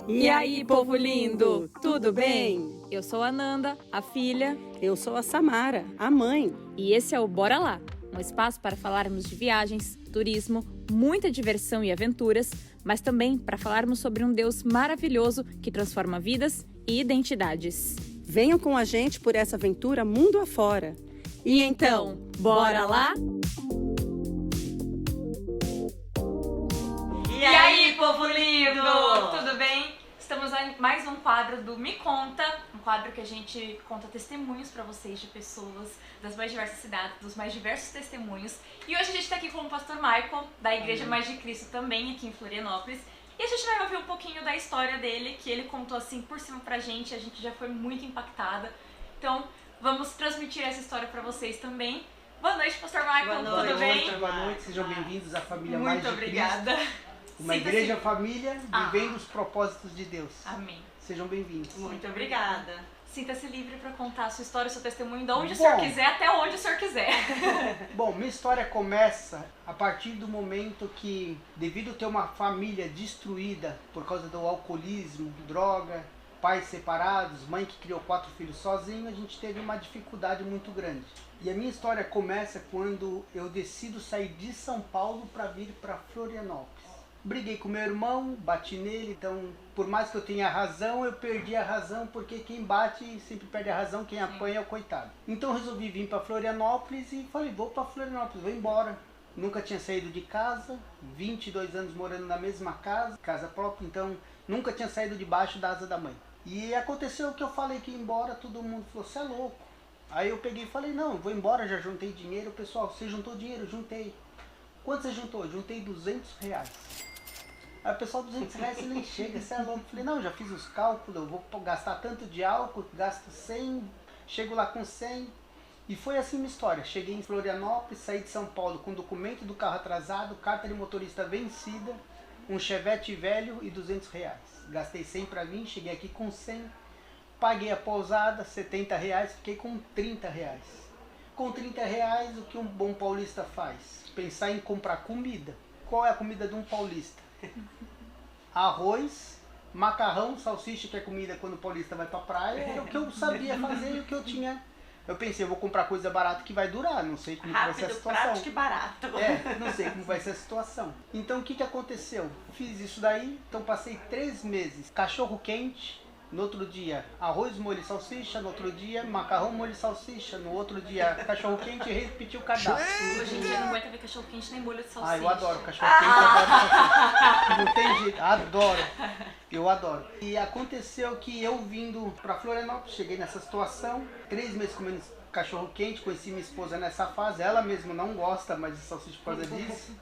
E aí, povo lindo, tudo bem? Eu sou a Nanda, a filha. Eu sou a Samara, a mãe. E esse é o Bora Lá, um espaço para falarmos de viagens, turismo, muita diversão e aventuras, mas também para falarmos sobre um Deus maravilhoso que transforma vidas e identidades. Venham com a gente por essa aventura mundo afora. E então, bora lá? E aí, povo lindo! Tudo bem? Estamos em mais um quadro do Me Conta, um quadro que a gente conta testemunhos pra vocês de pessoas das mais diversas cidades, dos mais diversos testemunhos. E hoje a gente tá aqui com o pastor Michael, da Igreja Mais de Cristo também, aqui em Florianópolis. E a gente vai ouvir um pouquinho da história dele, que ele contou assim por cima pra gente, a gente já foi muito impactada. Então, vamos transmitir essa história pra vocês também. Boa noite, pastor Michael, tudo bem? Boa noite, sejam bem-vindos à família Mais de Muito obrigada. Cristo. Uma igreja família vivendo os propósitos de Deus. Amém. Sejam bem-vindos. Muito obrigada. Sinta-se livre para contar a sua história, o seu testemunho, de onde o senhor quiser, até onde o senhor quiser. Bom, minha história começa a partir do momento que, devido a ter uma família destruída por causa do alcoolismo, droga, pais separados, mãe que criou 4 filhos sozinha, a gente teve uma dificuldade muito grande. E a minha história começa quando eu decido sair de São Paulo para vir para Florianópolis. Briguei com meu irmão, bati nele, então por mais que eu tenha razão, eu perdi a razão, porque quem bate sempre perde a razão, quem apanha é o coitado. Então eu resolvi vir para Florianópolis e falei, vou para Florianópolis, vou embora. Nunca tinha saído de casa, 22 anos morando na mesma casa própria, então nunca tinha saído debaixo da asa da mãe. E aconteceu que eu falei que ia embora, todo mundo falou, você é louco. Aí eu peguei e falei, não, eu vou embora, já juntei dinheiro. Pessoal, você juntou dinheiro? Juntei. Quanto você juntou? Juntei R$200. Aí o pessoal, R$200 você nem chega, você é louco. Falei, não, já fiz os cálculos, eu vou gastar tanto de álcool, gasto 100, chego lá com 100. E foi assim minha história. Cheguei em Florianópolis, saí de São Paulo com documento do carro atrasado, carta de motorista vencida, um Chevette velho e R$200. Gastei 100 para vir, cheguei aqui com 100, paguei a pousada, R$70, fiquei com R$30. Com R$30, o que um bom paulista faz? Pensar em comprar comida. Qual é a comida de um paulista? Arroz, macarrão, salsicha, que é comida quando o paulista vai pra praia, era o que eu sabia fazer e o que eu tinha. Eu pensei, eu vou comprar coisa barata que vai durar, não sei como vai ser a situação. Prático e barato. Não sei como vai ser a situação. Então o que aconteceu? Fiz isso daí, então passei 3 meses, cachorro quente, no outro dia arroz, molho e salsicha, no outro dia macarrão, molho e salsicha, no outro dia cachorro quente e repetir o cardápio. Hoje em dia não aguenta ver cachorro quente nem molho de salsicha. Ah, eu adoro cachorro quente, adoro salsicha. Não tem jeito, adoro. Eu adoro. E aconteceu que eu vindo pra Florianópolis, cheguei nessa situação, 3 meses comendo cachorro quente, conheci minha esposa nessa fase, ela mesma não gosta mais de salsicha por causa disso.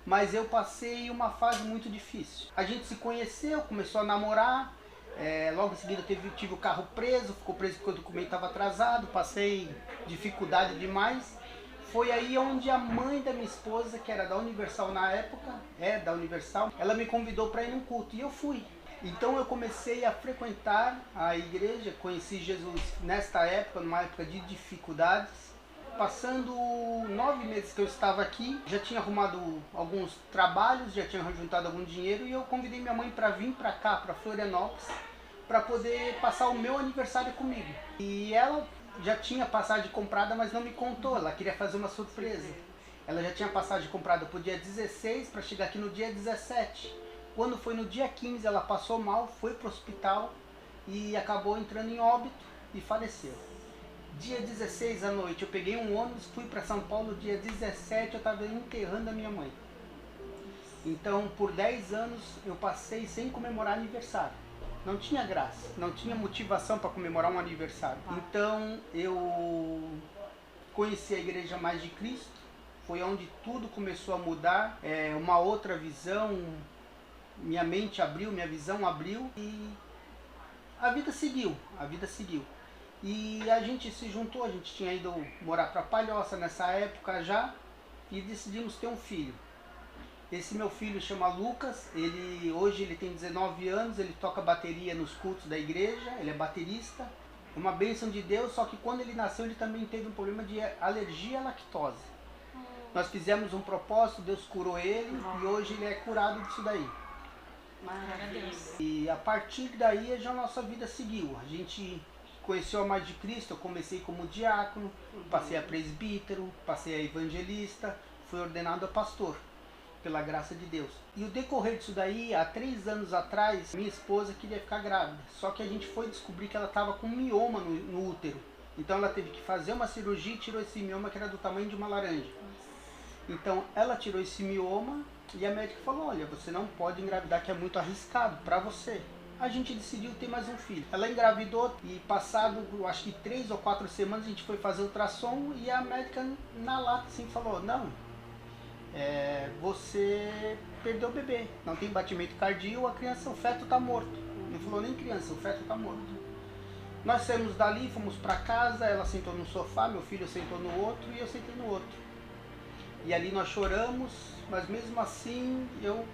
Mas eu passei uma fase muito difícil. A gente se conheceu, começou a namorar. Logo em seguida tive o carro preso, ficou preso porque o documento estava atrasado, passei dificuldade demais. Foi aí onde a mãe da minha esposa, que era da Universal na época, da Universal, ela me convidou para ir num culto e eu fui. Então eu comecei a frequentar a igreja, conheci Jesus nesta época, numa época de dificuldades. Passando 9 meses que eu estava aqui, já tinha arrumado alguns trabalhos, já tinha juntado algum dinheiro e eu convidei minha mãe para vir para cá, para Florianópolis, para poder passar o meu aniversário comigo. E ela já tinha passagem comprada, mas não me contou, ela queria fazer uma surpresa. Ela já tinha passagem comprada para o dia 16 para chegar aqui no dia 17. Quando foi no dia 15 ela passou mal, foi para o hospital e acabou entrando em óbito e faleceu. Dia 16 à noite eu peguei um ônibus, fui para São Paulo, dia 17 eu estava enterrando a minha mãe. Então por 10 anos eu passei sem comemorar aniversário. Não tinha graça, não tinha motivação para comemorar um aniversário. Então eu conheci a Igreja Mais de Cristo, foi onde tudo começou a mudar, uma outra visão, minha mente abriu, minha visão abriu e a vida seguiu, E a gente se juntou, a gente tinha ido morar para Palhoça nessa época já e decidimos ter um filho. Esse meu filho chama Lucas, hoje ele tem 19 anos, ele toca bateria nos cultos da igreja, ele é baterista. É uma bênção de Deus, só que quando ele nasceu ele também teve um problema de alergia à lactose. Nós fizemos um propósito, Deus curou ele e hoje ele é curado disso daí. Maravilha. E a partir daí já a nossa vida seguiu. A gente conheceu a Mais de Cristo, eu comecei como diácono, passei a presbítero, passei a evangelista, fui ordenado a pastor, pela graça de Deus. E o decorrer disso daí, há 3 anos atrás, minha esposa queria ficar grávida. Só que a gente foi descobrir que ela estava com mioma no útero. Então ela teve que fazer uma cirurgia e tirou esse mioma que era do tamanho de uma laranja. Então ela tirou esse mioma e a médica falou, olha, você não pode engravidar, que é muito arriscado para você. A gente decidiu ter mais um filho. Ela engravidou e passado, acho que 3 ou 4 semanas, a gente foi fazer ultrassom e a médica na lata assim falou, não, você perdeu o bebê, não tem batimento cardíaco, a criança, o feto está morto. Não falou nem criança, o feto está morto. Nós saímos dali, fomos para casa, ela sentou no sofá, meu filho sentou no outro e eu sentei no outro. E ali nós choramos, mas mesmo assim eu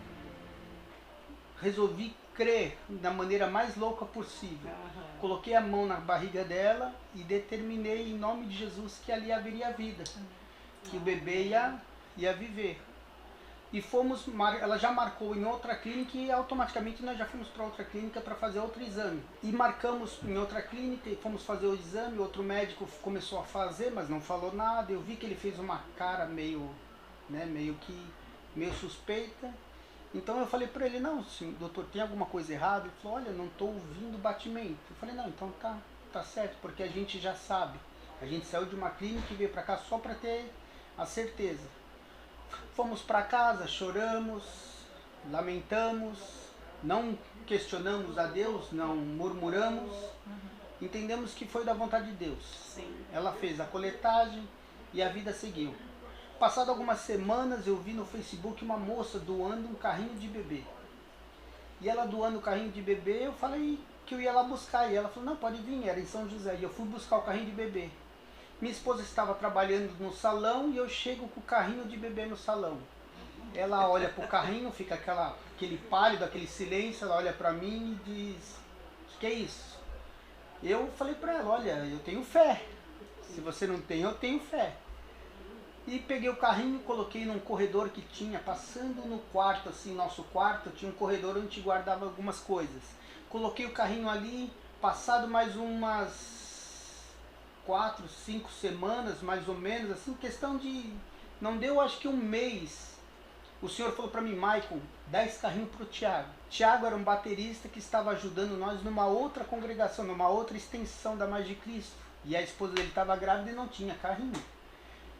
resolvi crer da maneira mais louca possível. Coloquei a mão na barriga dela e determinei em nome de Jesus que ali haveria vida, que o bebê ia viver. E fomos, ela já marcou em outra clínica e automaticamente nós já fomos para outra clínica para fazer outro exame. E marcamos em outra clínica e fomos fazer o exame, outro médico começou a fazer, mas não falou nada. Eu vi que ele fez uma cara meio suspeita. Então eu falei para ele, não, sim, doutor, tem alguma coisa errada? Ele falou, olha, não estou ouvindo batimento. Eu falei, não, então tá certo, porque a gente já sabe. A gente saiu de uma clínica e veio para cá só para ter a certeza. Fomos para casa, choramos, lamentamos, não questionamos a Deus, não murmuramos, entendemos que foi da vontade de Deus. Sim. Ela fez a coletagem e a vida seguiu. Passado algumas semanas eu vi no Facebook uma moça doando um carrinho de bebê. E ela doando o carrinho de bebê, eu falei que eu ia lá buscar. E ela falou, não, pode vir, era em São José. E eu fui buscar o carrinho de bebê. Minha esposa estava trabalhando no salão e eu chego com o carrinho de bebê no salão. Ela olha pro carrinho, fica aquele pálido, aquele silêncio, ela olha para mim e diz, o que é isso? Eu falei para ela, olha, eu tenho fé. Se você não tem, eu tenho fé. E peguei o carrinho e coloquei num corredor que tinha, passando no quarto, assim, nosso quarto, tinha um corredor onde a gente guardava algumas coisas. Coloquei o carrinho ali, passado mais umas 4, 5 semanas, mais ou menos, assim, questão de... Não deu, acho que um mês. O senhor falou para mim, Maicon, 10 carrinhos para o Tiago. Tiago era um baterista que estava ajudando nós numa outra congregação, numa outra extensão da Mais de Cristo. E a esposa dele estava grávida e não tinha carrinho.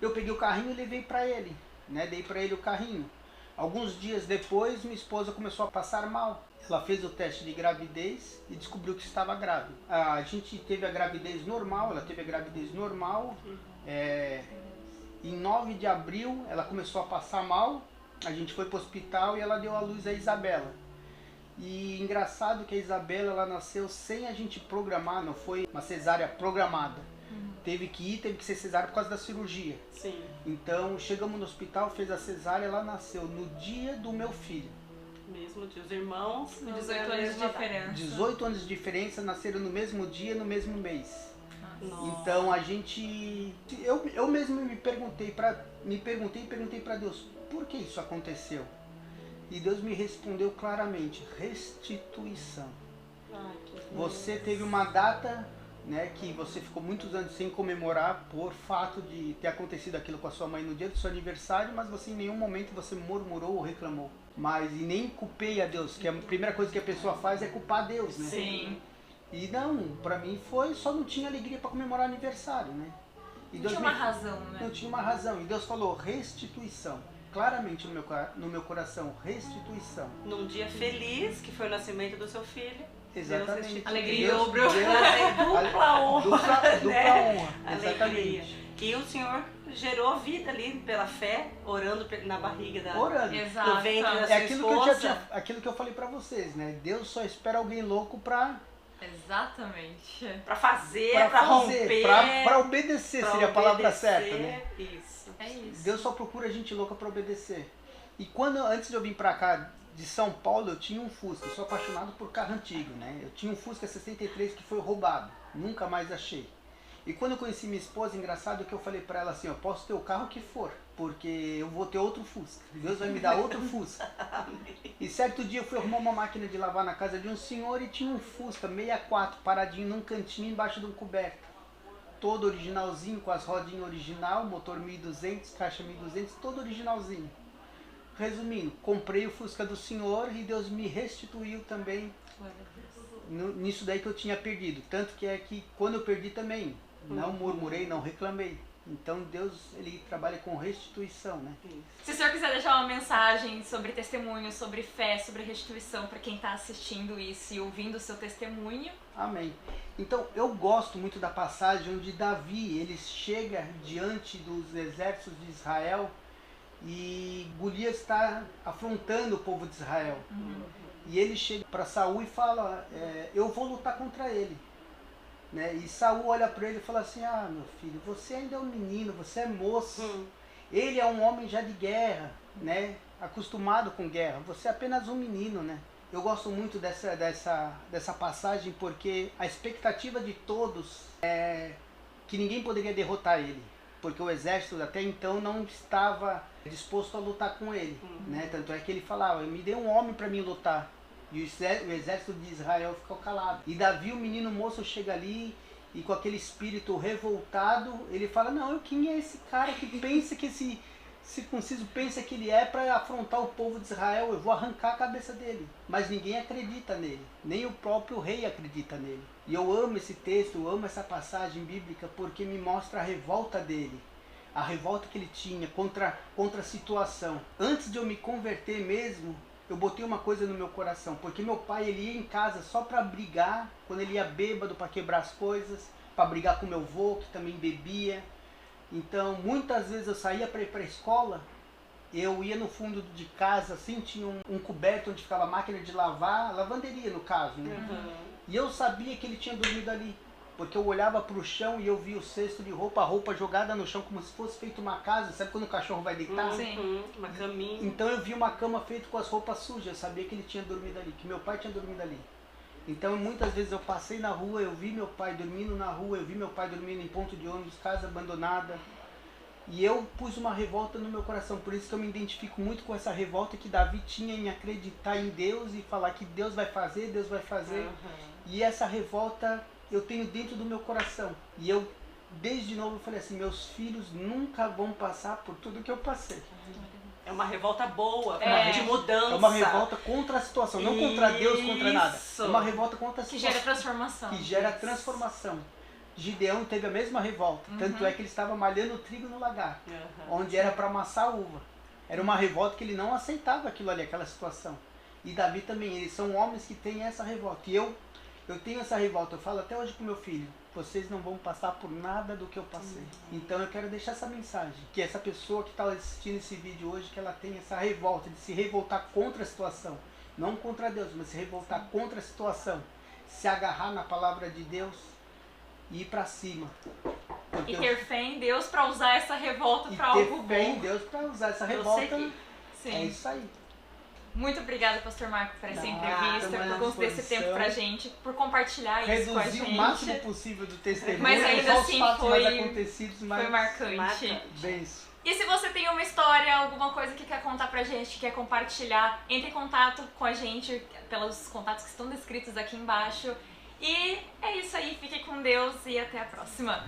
Eu peguei o carrinho e levei para ele, né? Dei para ele o carrinho. Alguns dias depois, minha esposa começou a passar mal. Ela fez o teste de gravidez e descobriu que estava grávida. A gente teve a gravidez normal, ela teve a gravidez normal. Em 9 de abril, ela começou a passar mal. A gente foi para o hospital e ela deu à luz a Isabela. E engraçado que a Isabela, ela nasceu sem a gente programar, não foi uma cesárea programada. Teve que ser cesárea por causa da cirurgia. Sim. Então chegamos no hospital, fez a cesárea, ela nasceu no dia do meu filho. Mesmo de os irmãos, 18 anos de diferença. 18 anos de diferença, nasceram no mesmo dia, no mesmo mês. Nossa. Então a gente... Eu mesmo me perguntei para Deus, por que isso aconteceu? E Deus me respondeu claramente, restituição. Ai, que Você teve uma data, né, que você ficou muitos anos sem comemorar por fato de ter acontecido aquilo com a sua mãe no dia do seu aniversário, mas você em nenhum momento você murmurou ou reclamou. Mas e nem culpei a Deus, que a primeira coisa que a pessoa faz é culpar a Deus, né? Sim. E não, pra mim foi, só não tinha alegria para comemorar aniversário, né? E Não Deus tinha uma razão, né? Não tinha uma razão. E Deus falou restituição. Claramente no meu coração, restituição. Num dia feliz, que foi o nascimento do seu filho. Exatamente. Deus restituiu. Alegria e Deus- dobro. Dupla honra. Dupla né? honra, Alegria. exatamente. E o Senhor gerou vida ali pela fé, orando na barriga da... Orando. Exato. No ventre da É sua aquilo que, esposa. aquilo que eu falei pra vocês, né? Deus só espera alguém louco pra Exatamente. Pra fazer, fazer, pra romper. pra obedecer, pra seria a palavra obedecer. certa, né? Isso. É isso. Deus só procura gente louca pra obedecer. E antes de eu vir pra cá, de São Paulo, eu tinha um Fusca. Eu sou apaixonado por carro antigo, né? Eu tinha um Fusca 63 que foi roubado. Nunca mais achei. E quando eu conheci minha esposa, engraçado que eu falei pra ela assim, eu posso ter o carro que for. porque eu vou ter outro Fusca. Deus vai me dar outro Fusca. E certo dia eu fui arrumar uma máquina de lavar na casa de um senhor e tinha um Fusca 64 paradinho num cantinho embaixo de um coberto. Todo originalzinho, com as rodinhas original, motor 1200, caixa 1200, todo originalzinho. Resumindo, comprei o Fusca do senhor e Deus me restituiu também nisso daí que eu tinha perdido. Tanto que é que quando eu perdi também, não murmurei, não reclamei. Então Deus, ele trabalha com restituição, né? Se o senhor quiser deixar uma mensagem sobre testemunho, sobre fé, sobre restituição para quem está assistindo isso e ouvindo o seu testemunho. Amém. Então eu gosto muito da passagem onde Davi, ele chega diante dos exércitos de Israel e Golias está afrontando o povo de Israel. E ele chega para Saul e fala, eu vou lutar contra ele. Né? E Saul olha para ele e fala assim, ah, meu filho, você ainda é um menino, você é moço. Ele é um homem já de guerra, né? Acostumado com guerra. Você é apenas um menino, né? Eu gosto muito dessa passagem porque a expectativa de todos é que ninguém poderia derrotar ele. Porque o exército até então não estava disposto a lutar com ele. Né? Tanto é que ele falava, me dê um homem para mim lutar. E o exército de Israel ficou calado. E Davi, o menino moço, chega ali e com aquele espírito revoltado, ele fala, não, quem é esse cara que pensa que esse circunciso pensa que ele é para afrontar o povo de Israel? Eu vou arrancar a cabeça dele. Mas ninguém acredita nele. Nem o próprio rei acredita nele. E eu amo esse texto, eu amo essa passagem bíblica porque me mostra a revolta dele. A revolta que ele tinha contra a situação. Antes de eu me converter mesmo, eu botei uma coisa no meu coração, porque meu pai, ele ia em casa só para brigar, quando ele ia bêbado para quebrar as coisas, para brigar com meu avô, que também bebia. Então, muitas vezes eu saía para ir para a escola, eu ia no fundo de casa, assim, tinha um coberto onde ficava a máquina de lavar, lavanderia no caso, né? E eu sabia que ele tinha dormido ali, porque eu olhava para o chão e eu via o cesto de roupa, a roupa jogada no chão como se fosse feito uma casa, sabe quando o cachorro vai deitar? Sim. Uma caminha. Então eu vi uma cama feita com as roupas sujas, eu sabia que ele tinha dormido ali, que meu pai tinha dormido ali. Então muitas vezes eu passei na rua, eu vi meu pai dormindo na rua, eu vi meu pai dormindo em ponto de ônibus, casa abandonada. E eu pus uma revolta no meu coração, por isso que eu me identifico muito com essa revolta que Davi tinha em acreditar em Deus e falar que Deus vai fazer, Deus vai fazer. E essa revolta eu tenho dentro do meu coração. E eu, desde novo, eu falei assim, meus filhos nunca vão passar por tudo que eu passei. É uma revolta boa, de mudança. É uma revolta contra a situação, não contra Deus, contra nada. É uma revolta contra a Que situação. gera transformação. Que gera transformação. Gideão teve a mesma revolta, tanto é que ele estava malhando trigo no lagar, onde era para amassar uva. Era uma revolta que ele não aceitava aquilo ali, aquela situação. E Davi também, eles são homens que têm essa revolta. E eu tenho essa revolta, eu falo até hoje pro meu filho, vocês não vão passar por nada do que eu passei. Então eu quero deixar essa mensagem, que essa pessoa que está assistindo esse vídeo hoje, que ela tem essa revolta, de se revoltar contra a situação. Não contra Deus, mas se revoltar contra a situação. Se agarrar na palavra de Deus e ir pra cima. E ter fé em Deus para usar essa revolta para algo bom. Ter fé em Deus para usar essa revolta. Sim. É isso aí. Muito obrigada, Pastor Marco, por essa Nada, entrevista, por conceder esse tempo pra gente, por compartilhar isso com a gente. Reduzir o máximo possível do testemunho. Mas ainda só assim os fatos foi mais acontecidos, mas foi marcante. Benção. E se você tem uma história, alguma coisa que quer contar pra gente, que quer compartilhar, entre em contato com a gente pelos contatos que estão descritos aqui embaixo. E é isso aí, fique com Deus e até a próxima.